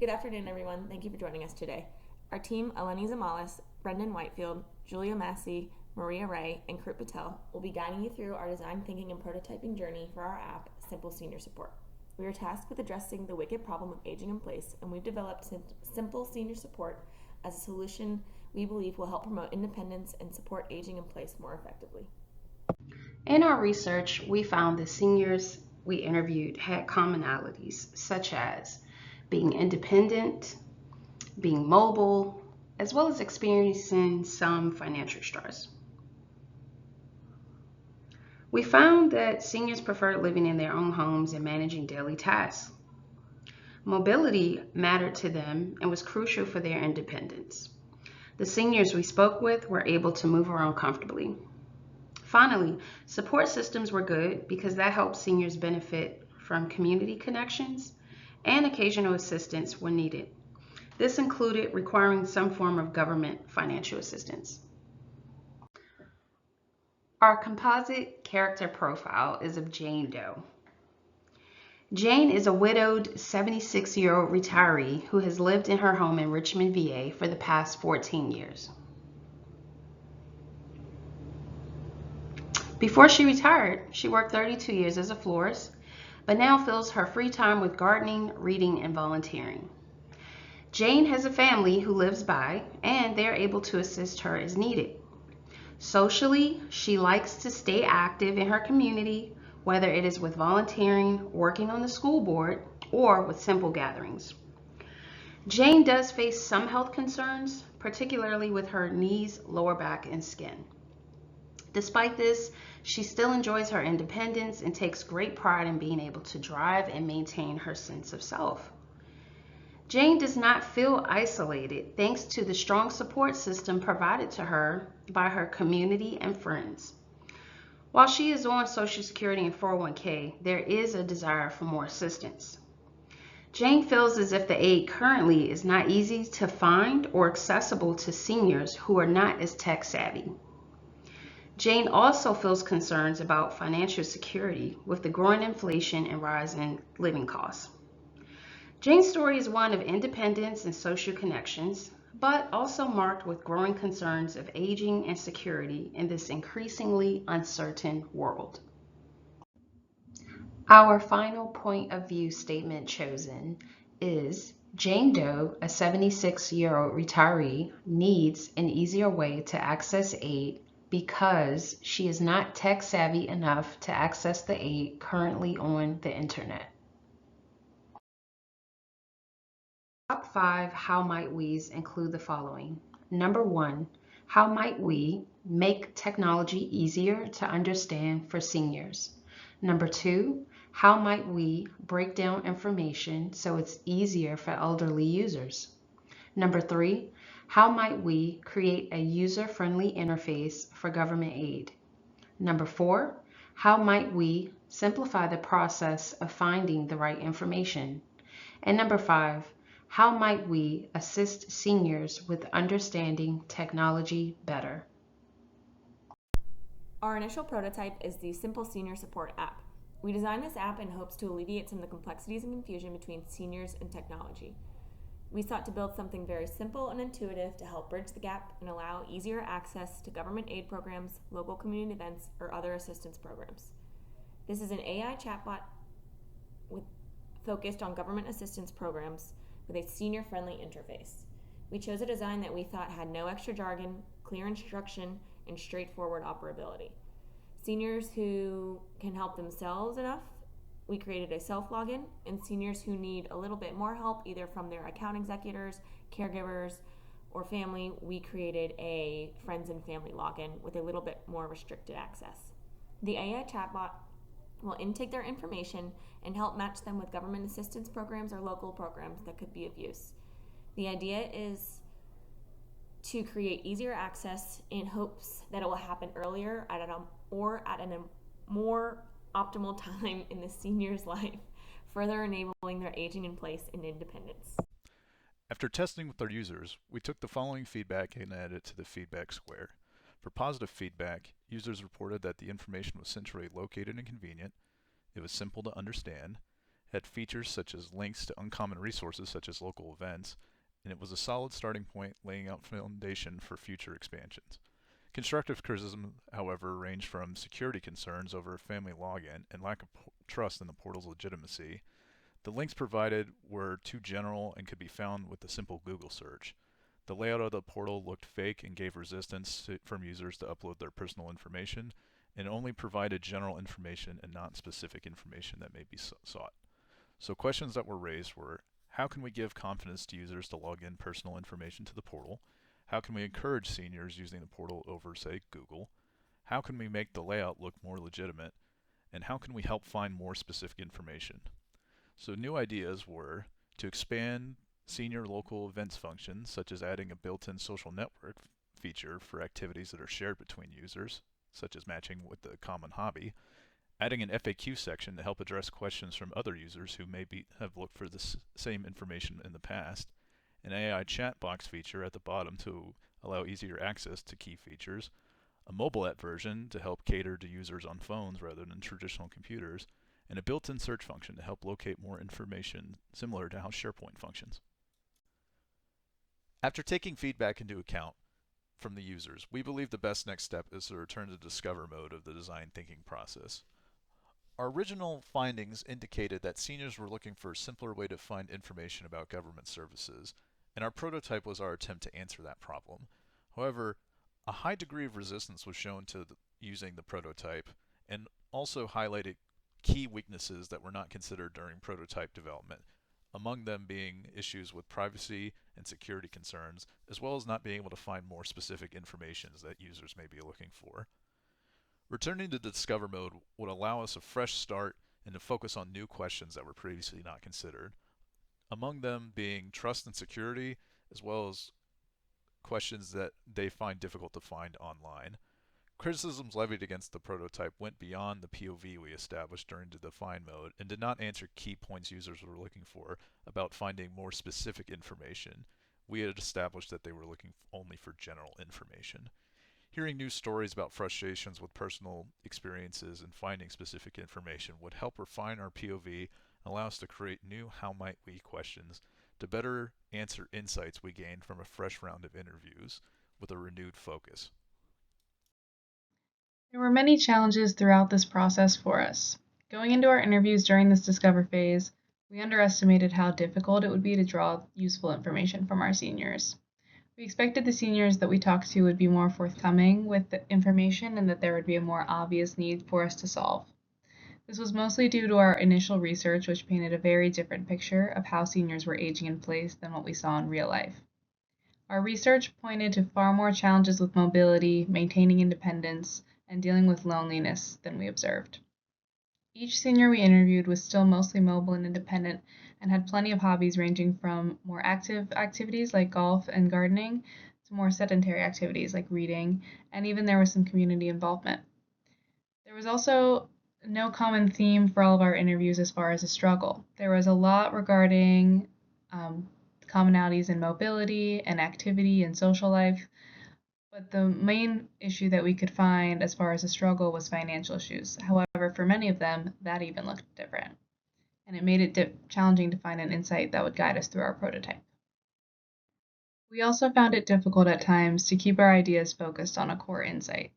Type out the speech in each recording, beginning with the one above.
Good afternoon, everyone. Thank you for joining us today. Our team, Aleni Zamalis, Brenden Whitefield, Julia Massey, Maria Ray, and Krut Patel, will be guiding you through our design thinking and prototyping journey for our app, Simple Senior Support. We are tasked with addressing the wicked problem of aging in place, and we've developed Simple Senior Support as a solution we believe will help promote independence and support aging in place more effectively. In our research, we found the seniors we interviewed had commonalities such as being independent, being mobile, as well as experiencing some financial stress. We found that seniors preferred living in their own homes and managing daily tasks. Mobility mattered to them and was crucial for their independence. The seniors we spoke with were able to move around comfortably. Finally, support systems were good because that helped seniors benefit from community connections and occasional assistance when needed. This included requiring some form of government financial assistance. Our composite character profile is of Jane Doe. Jane is a widowed 76-year-old retiree who has lived in her home in Richmond, VA for the past 14 years. Before she retired, she worked 32 years as a florist, but now fills her free time with gardening, reading, and volunteering. Jane has a family who lives by, and they're able to assist her as needed. Socially, she likes to stay active in her community, whether it is with volunteering, working on the school board, or with simple gatherings. Jane does face some health concerns, particularly with her knees, lower back, and skin. Despite this, she still enjoys her independence and takes great pride in being able to drive and maintain her sense of self. Jane does not feel isolated thanks to the strong support system provided to her by her community and friends. While she is on Social Security and 401k, there is a desire for more assistance. Jane feels as if the aid currently is not easy to find or accessible to seniors who are not as tech savvy. Jane also feels concerns about financial security with the growing inflation and rise in living costs. Jane's story is one of independence and social connections, but also marked with growing concerns of aging and security in this increasingly uncertain world. Our final point of view statement chosen is Jane Doe, a 76-year-old retiree, needs an easier way to access aid because she is not tech savvy enough to access the aid currently on the internet. Top 5 how might we's include the following. Number 1, how might we make technology easier to understand for seniors? Number 2, how might we break down information so it's easier for elderly users? Number 3, how might we create a user-friendly interface for government aid? Number 4, how might we simplify the process of finding the right information? And number 5, how might we assist seniors with understanding technology better? Our initial prototype is the Simple Senior Support app. We designed this app in hopes to alleviate some of the complexities and confusion between seniors and technology. We sought to build something very simple and intuitive to help bridge the gap and allow easier access to government aid programs, local community events, or other assistance programs. This is an AI chatbot focused on government assistance programs with a senior-friendly interface. We chose a design that we thought had no extra jargon, clear instruction, and straightforward operability. Seniors who can help themselves enough, we created a self-login, and seniors who need a little bit more help, either from their account executors, caregivers, or family, we created a friends and family login with a little bit more restricted access. The AI chatbot will intake their information and help match them with government assistance programs or local programs that could be of use. The idea is to create easier access in hopes that it will happen earlier at a more optimal time in the senior's life, further enabling their aging in place and independence. After testing with our users, we took the following feedback and added it to the feedback square. For positive feedback, users reported that the information was centrally located and convenient, it was simple to understand, had features such as links to uncommon resources such as local events, and it was a solid starting point laying out foundation for future expansions. Constructive criticism, however, ranged from security concerns over family login and lack of trust in the portal's legitimacy. The links provided were too general and could be found with a simple Google search. The layout of the portal looked fake and gave resistance from users to upload their personal information, and only provided general information and not specific information that may be sought. So questions that were raised were, how can we give confidence to users to log in personal information to the portal? How can we encourage seniors using the portal over, say, Google? How can we make the layout look more legitimate? And how can we help find more specific information? So new ideas were to expand senior local events functions, such as adding a built-in social network feature for activities that are shared between users, such as matching with a common hobby, adding an FAQ section to help address questions from other users who may have looked for the same information in the past, an AI chat box feature at the bottom to allow easier access to key features, a mobile app version to help cater to users on phones rather than traditional computers, and a built-in search function to help locate more information similar to how SharePoint functions. After taking feedback into account from the users, we believe the best next step is to return to discover mode of the design thinking process. Our original findings indicated that seniors were looking for a simpler way to find information about government services, and our prototype was our attempt to answer that problem. However, a high degree of resistance was shown to using the prototype, and also highlighted key weaknesses that were not considered during prototype development, among them being issues with privacy and security concerns, as well as not being able to find more specific information that users may be looking for. Returning to Discover mode would allow us a fresh start and to focus on new questions that were previously not considered, among them being trust and security, as well as questions that they find difficult to find online. Criticisms levied against the prototype went beyond the POV we established during the define mode and did not answer key points users were looking for about finding more specific information. We had established that they were looking only for general information. Hearing new stories about frustrations with personal experiences and finding specific information would help refine our POV and allow us to create new how might we questions to better answer insights we gained from a fresh round of interviews with a renewed focus. There were many challenges throughout this process for us. Going into our interviews during this discover phase, we underestimated how difficult it would be to draw useful information from our seniors. We expected the seniors that we talked to would be more forthcoming with the information and that there would be a more obvious need for us to solve. This was mostly due to our initial research, which painted a very different picture of how seniors were aging in place than what we saw in real life. Our research pointed to far more challenges with mobility, maintaining independence, and dealing with loneliness than we observed. Each senior we interviewed was still mostly mobile and independent and had plenty of hobbies ranging from more active activities like golf and gardening to more sedentary activities like reading, and even there was some community involvement. There was also no common theme for all of our interviews as far as a struggle. There was a lot regarding commonalities in mobility and activity and social life, but the main issue that we could find as far as a struggle was financial issues. However, for many of them, that even looked different, and it made it challenging to find an insight that would guide us through our prototype. We also found it difficult at times to keep our ideas focused on a core insight.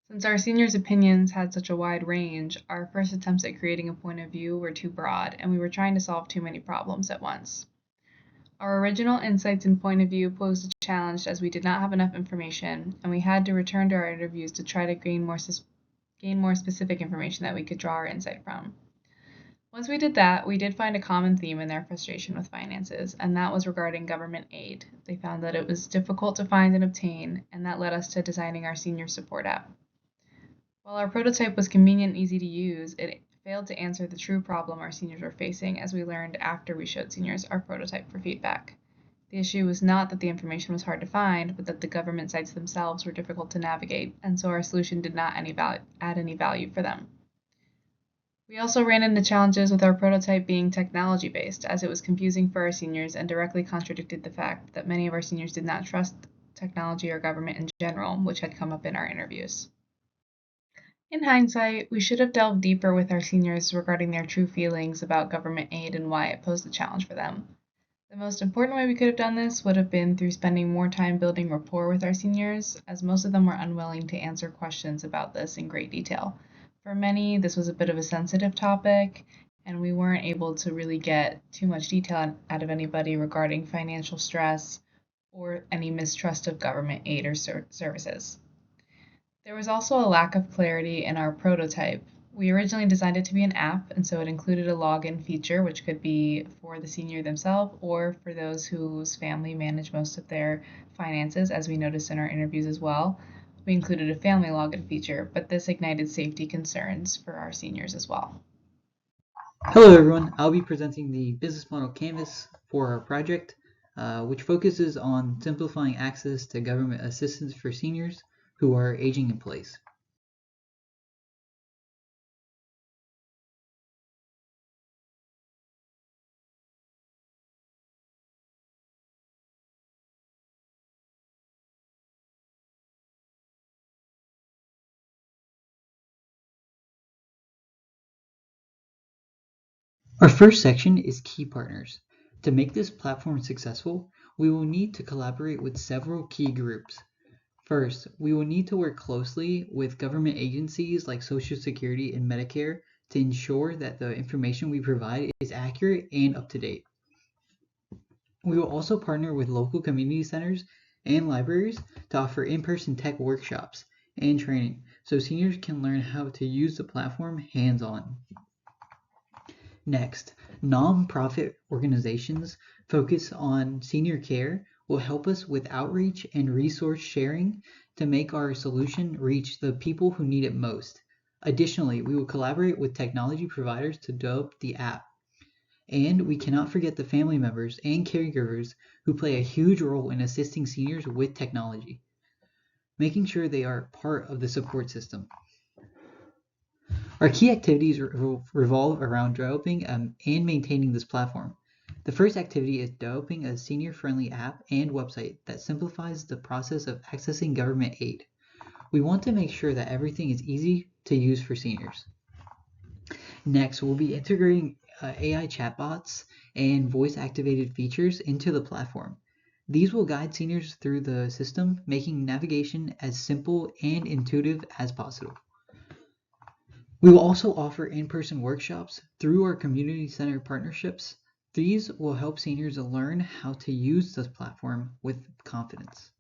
Since our seniors' opinions had such a wide range, our first attempts at creating a point of view were too broad, and we were trying to solve too many problems at once. Our original insights and point of view posed a challenge as we did not have enough information, and we had to return to our interviews to try to gain more specific information that we could draw our insight from. Once we did that, we did find a common theme in their frustration with finances, and that was regarding government aid. They found that it was difficult to find and obtain, and that led us to designing our senior support app. While our prototype was convenient and easy to use, it failed to answer the true problem our seniors were facing, as we learned after we showed seniors our prototype for feedback. The issue was not that the information was hard to find, but that the government sites themselves were difficult to navigate, and so our solution did not add any value for them. We also ran into challenges with our prototype being technology-based, as it was confusing for our seniors and directly contradicted the fact that many of our seniors did not trust technology or government in general, which had come up in our interviews. In hindsight, we should have delved deeper with our seniors regarding their true feelings about government aid and why it posed a challenge for them. The most important way we could have done this would have been through spending more time building rapport with our seniors, as most of them were unwilling to answer questions about this in great detail. For many, this was a bit of a sensitive topic, and we weren't able to really get too much detail out of anybody regarding financial stress or any mistrust of government aid or services. There was also a lack of clarity in our prototype. We originally designed it to be an app, and so it included a login feature, which could be for the senior themselves or for those whose family manage most of their finances, as we noticed in our interviews as well. We included a family login feature, but this ignited safety concerns for our seniors as well. Hello everyone, I'll be presenting the business model canvas for our project, which focuses on simplifying access to government assistance for seniors who are aging in place. Our first section is key partners. To make this platform successful, we will need to collaborate with several key groups. First, we will need to work closely with government agencies like Social Security and Medicare to ensure that the information we provide is accurate and up to date. We will also partner with local community centers and libraries to offer in-person tech workshops and training so seniors can learn how to use the platform hands-on. Next, nonprofit organizations focused on senior care will help us with outreach and resource sharing to make our solution reach the people who need it most. Additionally, we will collaborate with technology providers to develop the app. And we cannot forget the family members and caregivers who play a huge role in assisting seniors with technology, making sure they are part of the support system. Our key activities revolve around developing and maintaining this platform. The first activity is developing a senior-friendly app and website that simplifies the process of accessing government aid. We want to make sure that everything is easy to use for seniors. Next, we'll be integrating AI chatbots and voice-activated features into the platform. These will guide seniors through the system, making navigation as simple and intuitive as possible. We will also offer in-person workshops through our community center partnerships. These will help seniors learn how to use this platform with confidence.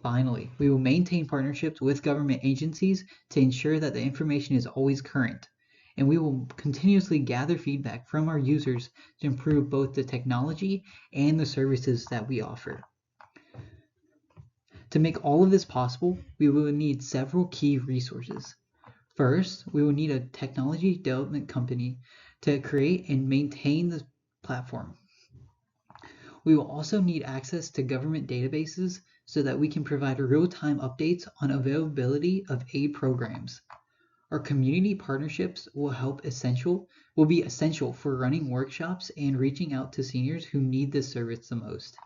Finally, we will maintain partnerships with government agencies to ensure that the information is always current. And we will continuously gather feedback from our users to improve both the technology and the services that we offer. To make all of this possible, we will need several key resources. First, we will need a technology development company to create and maintain the platform. We will also need access to government databases so that we can provide real-time updates on availability of aid programs. Our community partnerships will be essential for running workshops and reaching out to seniors who need this service the most.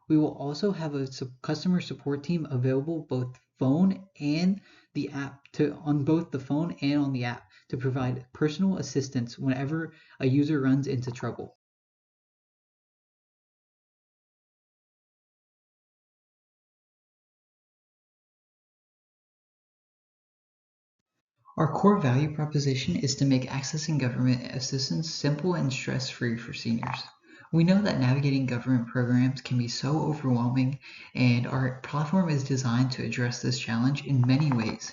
We will also have a customer support team available both phone and the app on both the phone and on the app to provide personal assistance whenever a user runs into trouble. Our core value proposition is to make accessing government assistance simple and stress-free for seniors. We know that navigating government programs can be so overwhelming, and our platform is designed to address this challenge in many ways.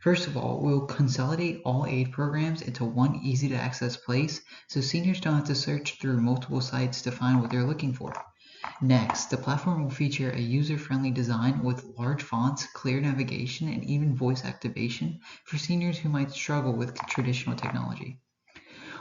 First of all, we'll consolidate all aid programs into one easy-to-access place so seniors don't have to search through multiple sites to find what they're looking for. Next, the platform will feature a user-friendly design with large fonts, clear navigation, and even voice activation for seniors who might struggle with traditional technology.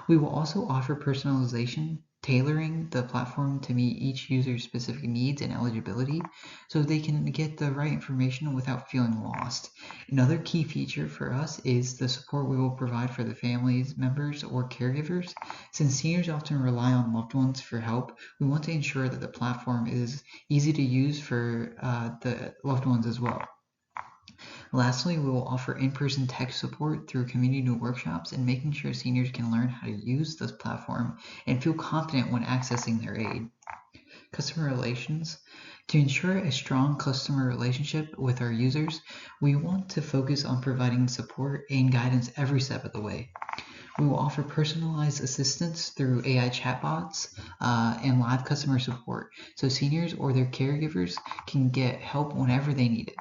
We will also offer personalization, tailoring the platform to meet each user's specific needs and eligibility so they can get the right information without feeling lost. Another key feature for us is the support we will provide for the families, members, or caregivers. Since seniors often rely on loved ones for help, we want to ensure that the platform is easy to use for the loved ones as well. Lastly, we will offer in-person tech support through community workshops and making sure seniors can learn how to use this platform and feel confident when accessing their aid. Customer relations. To ensure a strong customer relationship with our users, we want to focus on providing support and guidance every step of the way. We will offer personalized assistance through AI chatbots and live customer support so seniors or their caregivers can get help whenever they need it.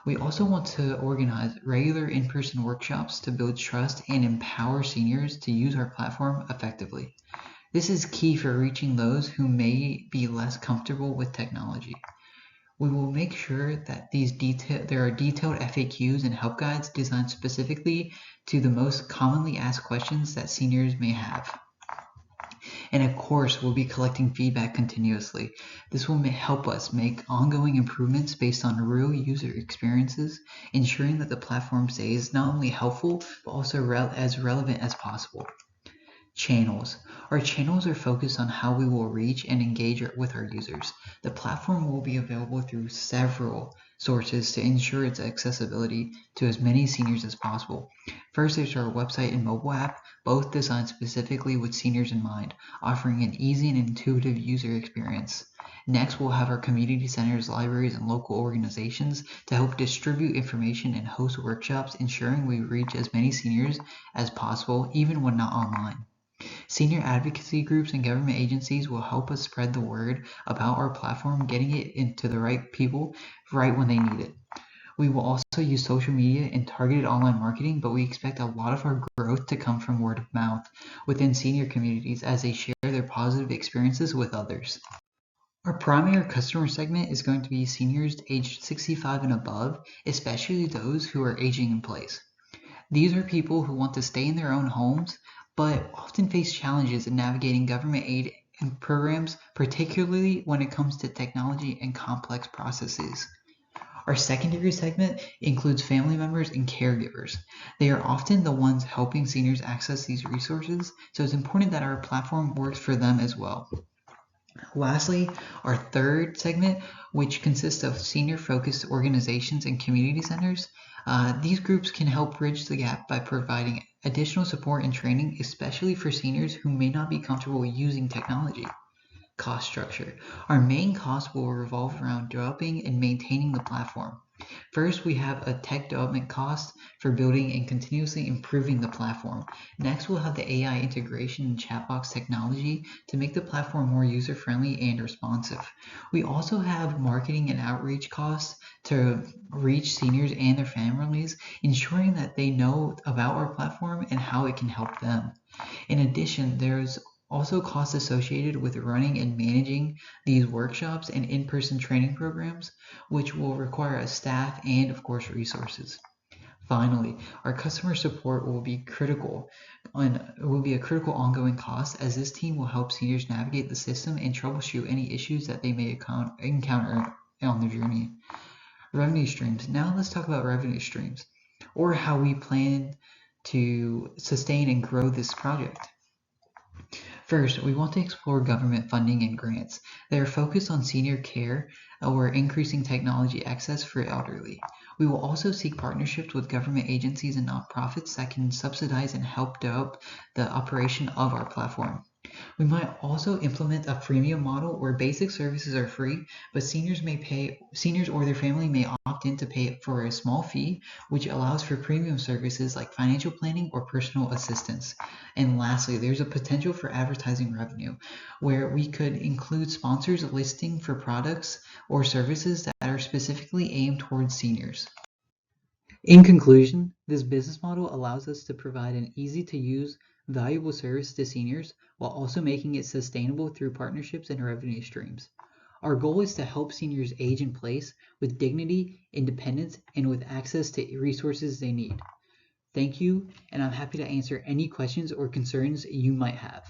We also want to organize regular in-person workshops to build trust and empower seniors to use our platform effectively. This is key for reaching those who may be less comfortable with technology. We will make sure that there are detailed FAQs and help guides designed specifically to the most commonly asked questions that seniors may have. And of course, we'll be collecting feedback continuously. This will help us make ongoing improvements based on real user experiences, ensuring that the platform stays not only helpful, but also as relevant as possible. Channels. Our channels are focused on how we will reach and engage with our users. The platform will be available through several sources to ensure its accessibility to as many seniors as possible. First, there's our website and mobile app, both designed specifically with seniors in mind, offering an easy and intuitive user experience. Next, we'll have our community centers, libraries, and local organizations to help distribute information and host workshops, ensuring we reach as many seniors as possible, even when not online. Senior advocacy groups and government agencies will help us spread the word about our platform, getting it into the right people right when they need it. We will also use social media and targeted online marketing, but we expect a lot of our growth to come from word of mouth within senior communities as they share their positive experiences with others. Our primary customer segment is going to be seniors aged 65 and above, especially those who are aging in place. These are people who want to stay in their own homes, but often face challenges in navigating government aid and programs, particularly when it comes to technology and complex processes. Our secondary segment includes family members and caregivers. They are often the ones helping seniors access these resources, so it's important that our platform works for them as well. Lastly, our third segment, which consists of senior-focused organizations and community centers. These groups can help bridge the gap by providing additional support and training, especially for seniors who may not be comfortable using technology. Cost structure. Our main cost will revolve around developing and maintaining the platform. First, we have a tech development cost for building and continuously improving the platform. Next, we'll have the AI integration and chatbox technology to make the platform more user-friendly and responsive. We also have marketing and outreach costs to reach seniors and their families, ensuring that they know about our platform and how it can help them. In addition, there's also costs associated with running and managing these workshops and in-person training programs, which will require a staff and, of course, resources. Finally, our customer support will be a critical ongoing cost, as this team will help seniors navigate the system and troubleshoot any issues that they may encounter on their journey. Revenue streams. Now let's talk about revenue streams, or how we plan to sustain and grow this project. First, we want to explore government funding and grants. They are focused on senior care or increasing technology access for elderly. We will also seek partnerships with government agencies and nonprofits that can subsidize and help develop the operation of our platform. We might also implement a freemium model where basic services are free, but seniors or their family may opt in to pay for a small fee, which allows for premium services like financial planning or personal assistance. And lastly, there's a potential for advertising revenue, where we could include sponsors listing for products or services that are specifically aimed towards seniors. In conclusion, this business model allows us to provide an easy-to-use, valuable service to seniors while also making it sustainable through partnerships and revenue streams. Our goal is to help seniors age in place with dignity, independence, and with access to resources they need. Thank you, and I'm happy to answer any questions or concerns you might have.